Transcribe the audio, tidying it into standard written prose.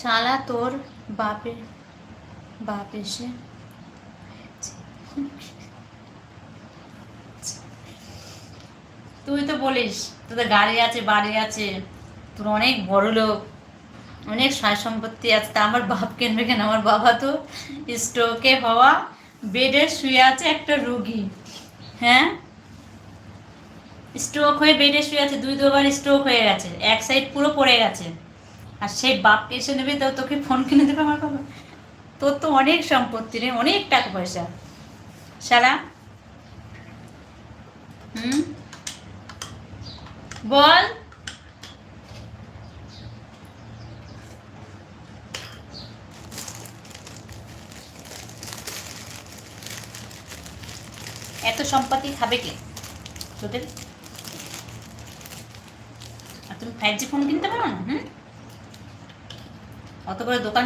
শালা তোর বাপের বাপ এসে তুই তো বলিস তোদের গাড়ি আছে বাড়ি আছে, তোর অনেক বড় লোক, অনেক সয় সম্পত্তি আছে, তা আমার বাপ কিনবে কেন? আমার বাবা তো স্ট্রোকে হওয়া বেডে শুয়ে আছে একটা রুগী। হ্যাঁ, স্ট্রোক হয়ে বেডে শুয়ে আছে, দুবার স্ট্রোক হয়ে গেছে, এক সাইড পুরো পড়ে গেছে, আর সেই বাপ এসে নেবে তো তোকে ফোন কিনে দেবে আমার বাবা? তোর তো অনেক সম্পত্তি রে, অনেক টাকা পয়সা শালা। হুম, বল। এত সম্পত্তি খাবে কে তোদের? আর তুমি 5G ফোন কিনতে পারো না? হুম, অত বড় দোকান